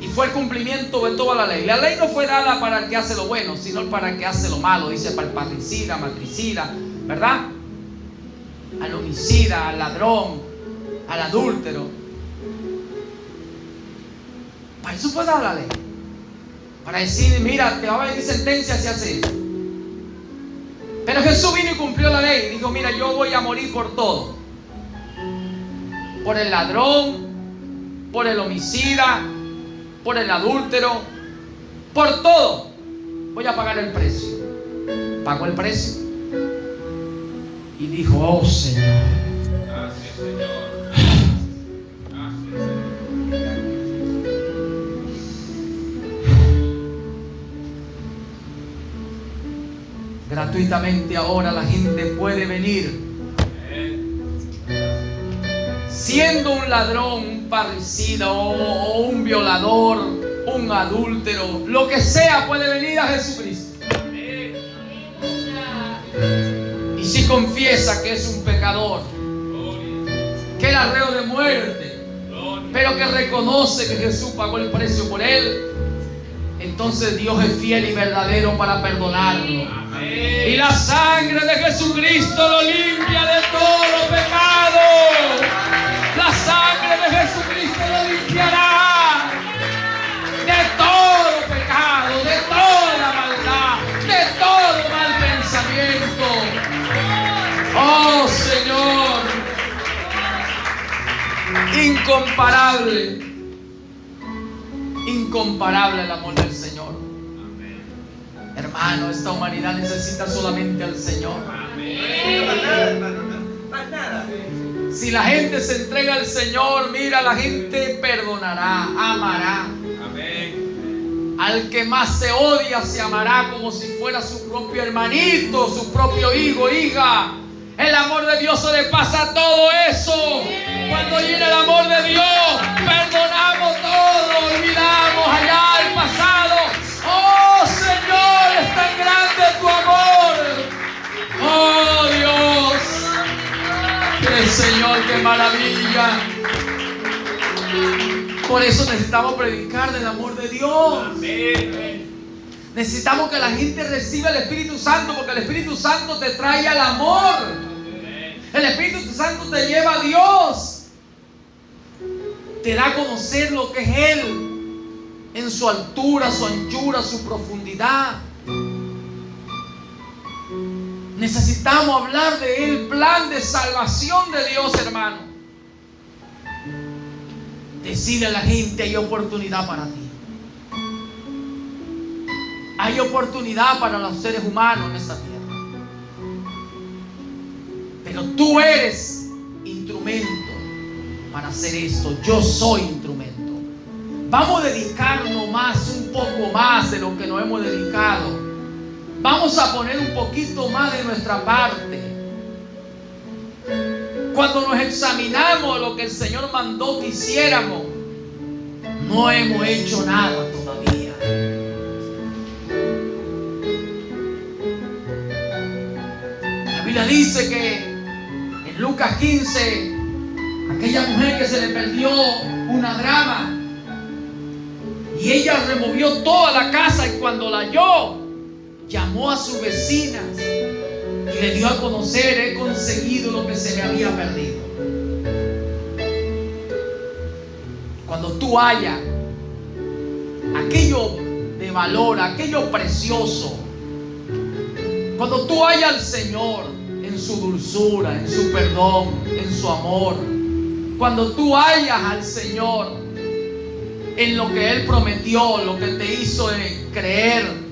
y fue el cumplimiento de toda la ley. La ley no fue dada para el que hace lo bueno, sino para el que hace lo malo. Dice: para el parricida, matricida, ¿verdad? Al homicida, al ladrón, al adúltero. Para eso fue dada la ley. Para decir: mira, te va a venir sentencia si haces eso. Pero Jesús vino y cumplió la ley. Dijo: mira, yo voy a morir por todo. Por el ladrón, por el homicida, por el adúltero, por todo. Voy a pagar el precio. pagó el precio y dijo: oh Señor, Gracias, Señor. gratuitamente ahora la gente puede venir, siendo un ladrón, un parricida o un violador, un adúltero, lo que sea, puede venir a Jesucristo. Y si confiesa que es un pecador, que era reo de muerte, pero que reconoce que Jesús pagó el precio por él, entonces Dios es fiel y verdadero para perdonarlo. Y la sangre de Jesucristo lo limpia de todo pecado. La sangre de Jesucristo lo limpiará de todo pecado, de toda maldad, de todo mal pensamiento. Oh Señor, incomparable, incomparable el amor del Señor. Hermano, esta humanidad necesita solamente al Señor. Si la gente se entrega al Señor, mira, la gente perdonará, amará. Al que más se odia se amará como si fuera su propio hermanito, su propio hijo, hija. El amor de Dios sobrepasa todo eso. Cuando viene el amor de Dios, perdonamos todo, olvidamos allá el pasado. Oh Señor, es tan grande tu amor. Oh Dios, qué Señor, qué maravilla. Por eso necesitamos predicar del amor de Dios. Necesitamos que la gente reciba el Espíritu Santo, porque el Espíritu Santo te trae al amor. El Espíritu Santo te lleva a Dios. Te da a conocer lo que es Él, en su altura, su anchura, su profundidad. Necesitamos hablar del plan de salvación de Dios, hermano. Decirle a la gente: hay oportunidad para ti. Hay oportunidad para los seres humanos en esta tierra. Pero tú eres instrumento para hacer esto. Yo soy instrumento. Vamos a dedicarnos más, un poco más de lo que nos hemos dedicado. Vamos a poner un poquito más de nuestra parte. Cuando nos examinamos lo que el Señor mandó que hiciéramos, no hemos hecho nada todavía. La Biblia dice que en Lucas 15, aquella mujer que se le perdió una drama, y ella removió toda la casa, y cuando la halló, llamó a sus vecinas y le dio a conocer: he conseguido lo que se me había perdido. Cuando tú hallas aquello de valor, aquello precioso, cuando tú hallas al Señor en su dulzura, en su perdón, en su amor, cuando tú hallas al Señor en lo que Él prometió, lo que te hizo creer,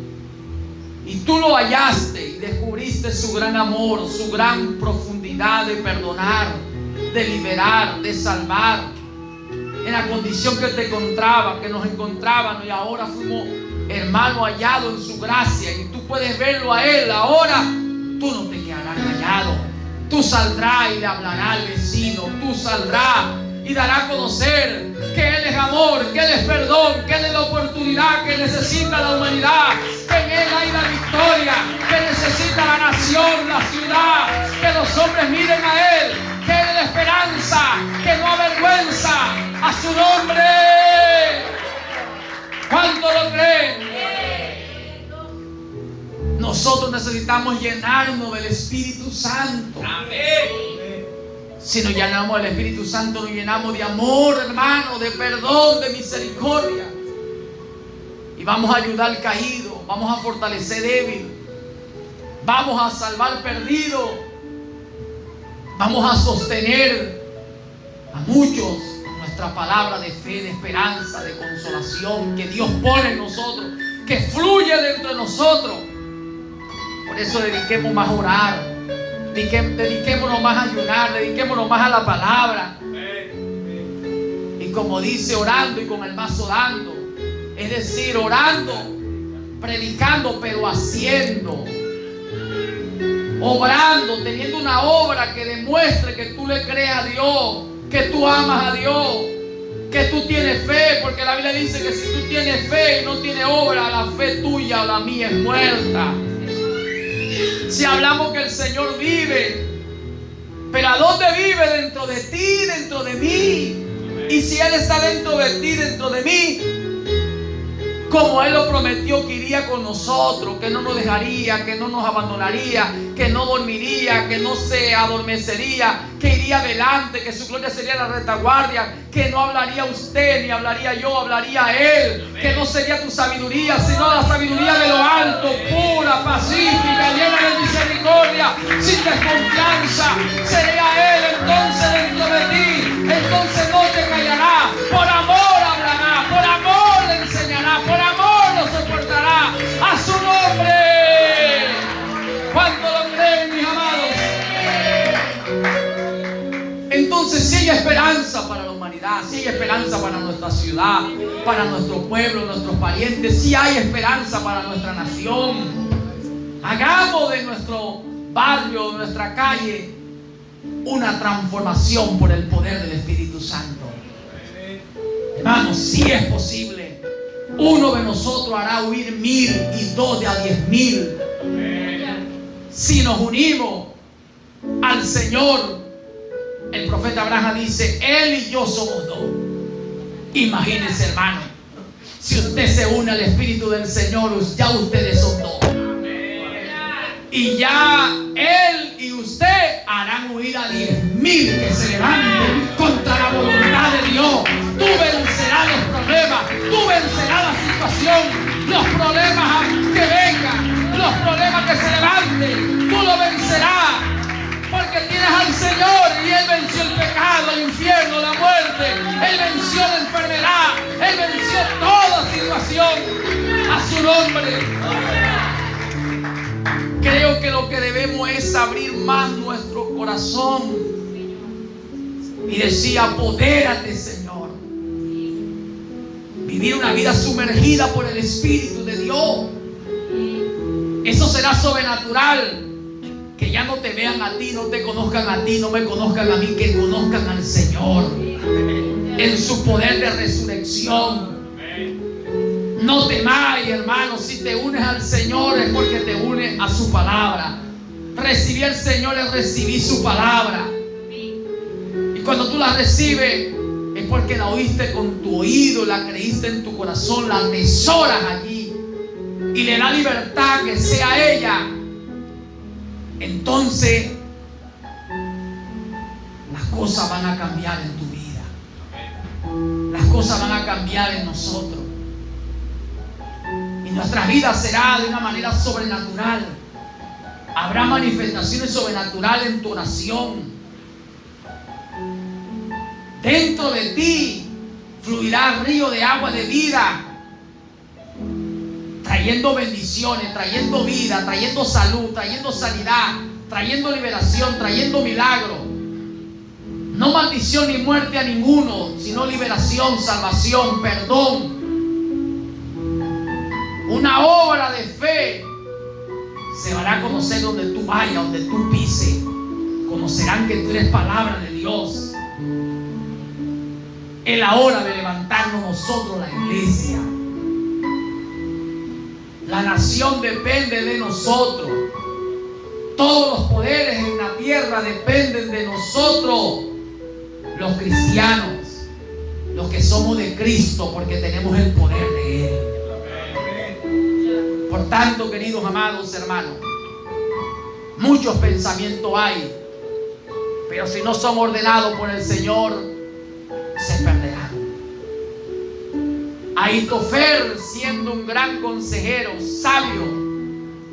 y tú lo hallaste y descubriste su gran amor, su gran profundidad de perdonar, de liberar, de salvar, en la condición que te encontraba, que nos encontrábamos, y ahora fuimos hermanos hallados en su gracia, y tú puedes verlo a Él ahora. Tú no te quedarás callado. Tú saldrás y le hablarás al vecino. Tú saldrás y darás a conocer que Él es amor, que Él es perdón, que Él es la oportunidad que necesita la humanidad, que en Él hay la victoria, que necesita la nación, la ciudad, que los hombres miren a Él, que Él es la esperanza, que no avergüenza a su nombre. ¿Cuánto lo creen? Nosotros necesitamos llenarnos del Espíritu Santo. Amén. Si nos llenamos del Espíritu Santo, nos llenamos de amor, hermano, de perdón, de misericordia. Y vamos a ayudar al caído, vamos a fortalecer débil, vamos a salvar perdido, vamos a sostener a muchos con nuestra palabra de fe, de esperanza, de consolación que Dios pone en nosotros, que fluye dentro de nosotros. Por eso dediquemos más a orar, dediquémonos más a ayunar, dediquémonos más a la palabra. Y como dice, orando y con el mazo dando. Es decir, orando, predicando, pero haciendo, obrando, teniendo una obra que demuestre que tú le crees a Dios, que tú amas a Dios, que tú tienes fe, porque la Biblia dice que si tú tienes fe y no tienes obra, la fe tuya o la mía es muerta. Si hablamos que el Señor vive, pero ¿a dónde vive? Dentro de ti, dentro de mí. Y si Él está dentro de ti, dentro de mí, como Él lo prometió que iría con nosotros, que no nos dejaría, que no nos abandonaría, que no dormiría, que no se adormecería, que iría adelante, que su gloria sería la retaguardia, que no hablaría usted ni hablaría yo, hablaría Él, que no sería tu sabiduría, sino la sabiduría de lo alto, pura, pacífica, llena de misericordia, sin desconfianza. Sería Él entonces dentro de ti, entonces no te callará, por amor hablará, por amor le enseñará, por amor lo soportará, a su nombre. ¿Cuánto lo creen, mis amados? Entonces si hay esperanza para la humanidad, si hay esperanza para nuestra ciudad, para nuestro pueblo, nuestros parientes, si hay esperanza para nuestra nación. Hagamos de nuestro barrio, de nuestra calle, una transformación por el poder del Espíritu Santo. Hermanos, si es posible, uno de nosotros hará huir 1000 y 2 de a 10,000. Si nos unimos al Señor, el profeta Abraham dice, Él y yo somos 2. Imagínense, hermano, si usted se une al Espíritu del Señor, ya ustedes son 2. Y ya Él y usted harán huir a 10,000 que se levanten contra la voluntad de Dios. Tú vencerás los problemas, tú vencerás la situación, los problemas que vengan, los problemas que se levanten, tú lo vencerás, porque tienes al Señor y Él venció el pecado, el infierno, la muerte, Él venció la enfermedad, Él venció toda situación. A su nombre. Creo que lo que debemos es abrir más nuestro corazón y decir, apodérate, Señor. Vivir una vida sumergida por el Espíritu de Dios. Eso será sobrenatural. Que ya no te vean a ti, no te conozcan a ti, no me conozcan a mí, que conozcan al Señor en su poder de resurrección. No temáis, hermano, si te unes al Señor es porque te unes a su palabra. Recibir al Señor es recibir su palabra. Y cuando tú la recibes es porque la oíste con tu oído, la creíste en tu corazón, la atesoras allí y le da libertad que sea ella. Entonces las cosas van a cambiar en tu vida. Las cosas van a cambiar en nosotros. Y nuestra vida será de una manera sobrenatural. Habrá manifestaciones sobrenaturales en tu oración. Dentro de ti fluirá río de agua de vida, trayendo bendiciones, trayendo vida, trayendo salud, trayendo sanidad, trayendo liberación, trayendo milagro. No maldición ni muerte a ninguno, sino liberación, salvación, perdón. Una obra de fe se dará a conocer donde tú vayas, donde tú pises. Conocerán que tú eres palabra de Dios. Es la hora de levantarnos nosotros, la iglesia. La nación depende de nosotros. Todos los poderes en la tierra dependen de nosotros, los cristianos, los que somos de Cristo, porque tenemos el poder de Él. Por tanto, queridos amados hermanos, muchos pensamientos hay, pero si no son ordenados por el Señor, se perderán. Ahitofel, siendo un gran consejero, sabio,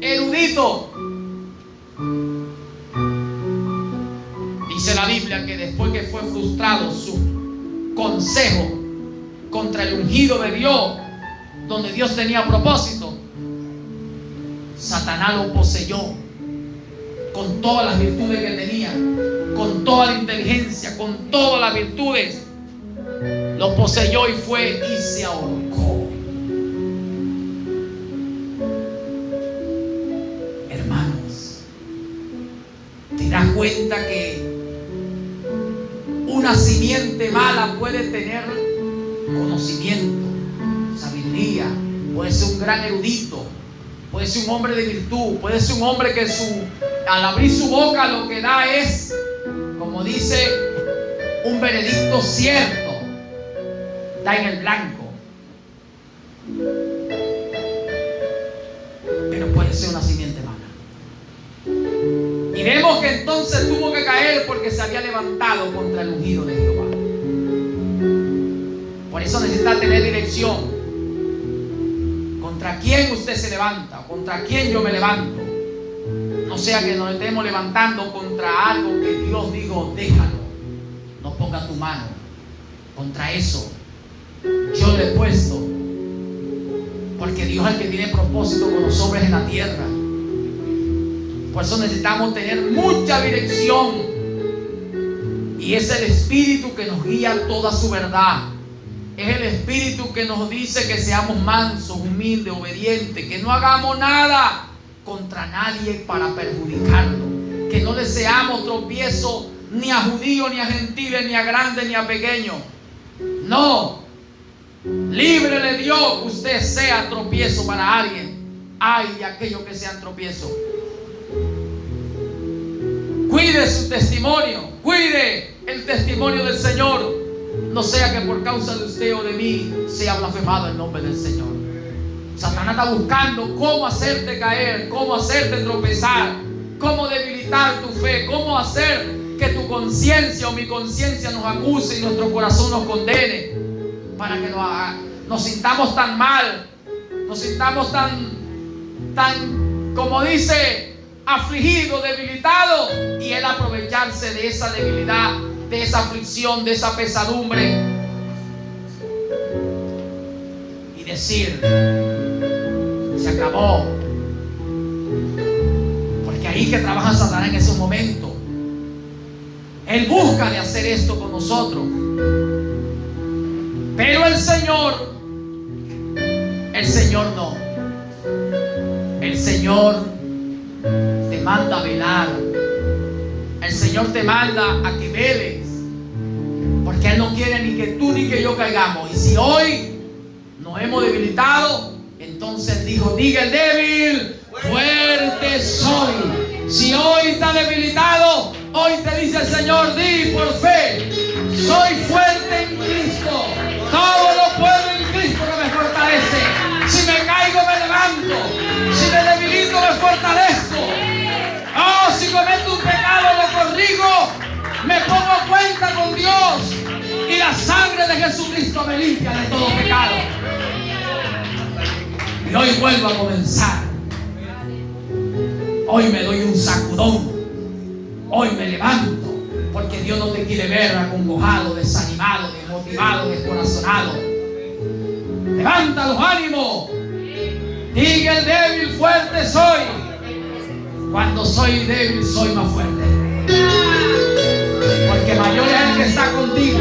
erudito, dice la Biblia que después que fue frustrado su consejo contra el ungido de Dios, donde Dios tenía propósito, Satanás lo poseyó con todas las virtudes que tenía, con toda la inteligencia, con todas las virtudes. Lo poseyó y fue y se ahorcó. Hermanos, ¿te das cuenta que una simiente mala puede tener conocimiento, sabiduría, puede ser un gran erudito, puede ser un hombre de virtud, puede ser un hombre que al abrir su boca lo que da es, como dice, un veredicto cierto, da en el blanco, pero puede ser una simiente mala. Y vemos que entonces tuvo que caer porque se había levantado contra el ungido de Jehová. Por eso necesita tener dirección. ¿Contra quién usted se levanta? ¿Contra quién yo me levanto? No sea que nos estemos levantando contra algo que Dios dijo, déjalo, no ponga tu mano. Contra eso yo le he puesto, porque Dios es el que tiene propósito con los hombres en la tierra. Por eso necesitamos tener mucha dirección, y es el Espíritu que nos guía toda su verdad. Es el Espíritu que nos dice que seamos mansos, humildes, obedientes, que no hagamos nada contra nadie para perjudicarlo, que no deseamos tropiezo ni a judíos, ni a gentiles, ni a grandes, ni a pequeños. No, líbrele Dios que usted sea tropiezo para alguien. Ay de aquellos que sean tropiezo. Cuide su testimonio, cuide el testimonio del Señor. No sea que por causa de usted o de mí sea blasfemado el nombre del Señor. Satanás está buscando cómo hacerte caer, cómo hacerte tropezar, cómo debilitar tu fe, cómo hacer que tu conciencia o mi conciencia nos acuse y nuestro corazón nos condene, para que nos sintamos tan mal, nos sintamos tan, como dice, afligido, debilitado, y él aprovecharse de esa debilidad, de esa aflicción, de esa pesadumbre, y decir, se acabó. Porque ahí que trabaja Satanás en esos momentos. Él busca de hacer esto con nosotros, pero el Señor no. El Señor te manda a velar. El Señor te manda a que veles, porque Él no quiere ni que tú ni que yo caigamos. Y si hoy nos hemos debilitado, entonces dijo, diga el débil, fuerte soy. Si hoy está debilitado, hoy te dice el Señor, di por fe, soy fuerte en Cristo, todo lo puedo en Cristo que me fortalece. Si me caigo me levanto, si me debilito me fortalezco. Oh, si cometo un pecado lo corrijo, me pongo cuenta con Dios, y la sangre de Jesucristo me limpia de todo pecado. Y hoy vuelvo a comenzar. Hoy me doy un sacudón. Hoy me levanto, porque Dios no te quiere ver acongojado, desanimado, desmotivado, descorazonado. Levanta los ánimos. Diga el débil, fuerte soy. Cuando soy débil, soy más fuerte. Porque mayor es el que está contigo.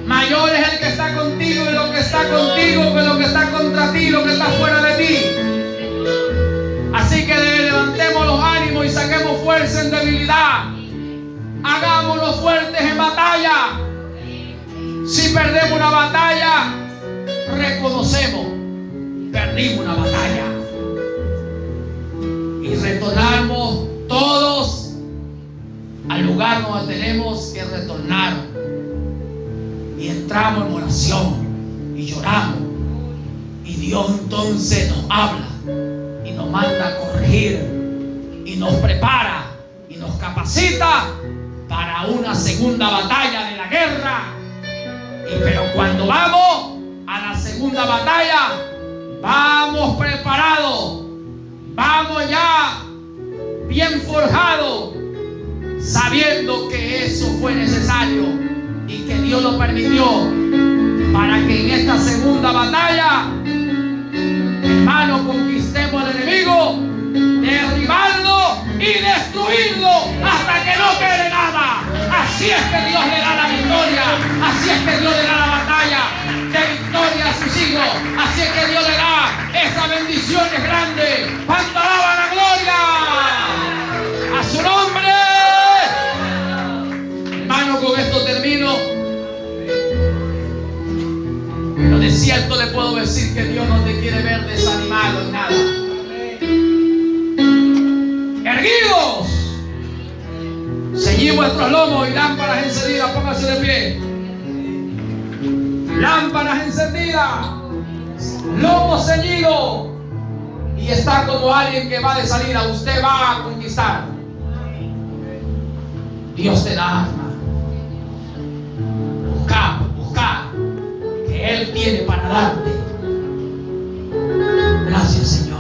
Mayor es el que está contigo de lo que está contigo, que lo que está contra ti, lo que está fuera de ti. Así que levantemos los ánimos y saquemos fuerza en debilidad. Hagámonos fuertes en batalla. Si perdemos una batalla, reconocemos, perdimos una batalla. Y retornamos todos al lugar donde tenemos que retornar. Y entramos en oración y lloramos. Y Dios entonces nos habla y nos manda a corregir y nos prepara y nos capacita para una segunda batalla de la guerra. Pero cuando vamos a la segunda batalla, vamos preparados, vamos ya bien forjados, sabiendo que eso fue necesario y que Dios lo permitió para que en esta segunda batalla, hermano, conquistemos al enemigo Así es que Dios le da la victoria. Así es que Dios le da la batalla de victoria a sus hijos. Así es que Dios le da esa bendición es grande. ¿Cuánto alaba la gloria a su nombre? Hermano, con esto termino. Pero de cierto le puedo decir que Dios no te quiere ver desanimado en nada. Erguidos, ceñid vuestros lomos y lámparas encendidas. Póngase de pie. Lámparas encendidas, lomo ceñido, y está como alguien que va de salida. Usted va a conquistar. Dios te da arma. Busca que Él tiene para darte. Gracias, Señor.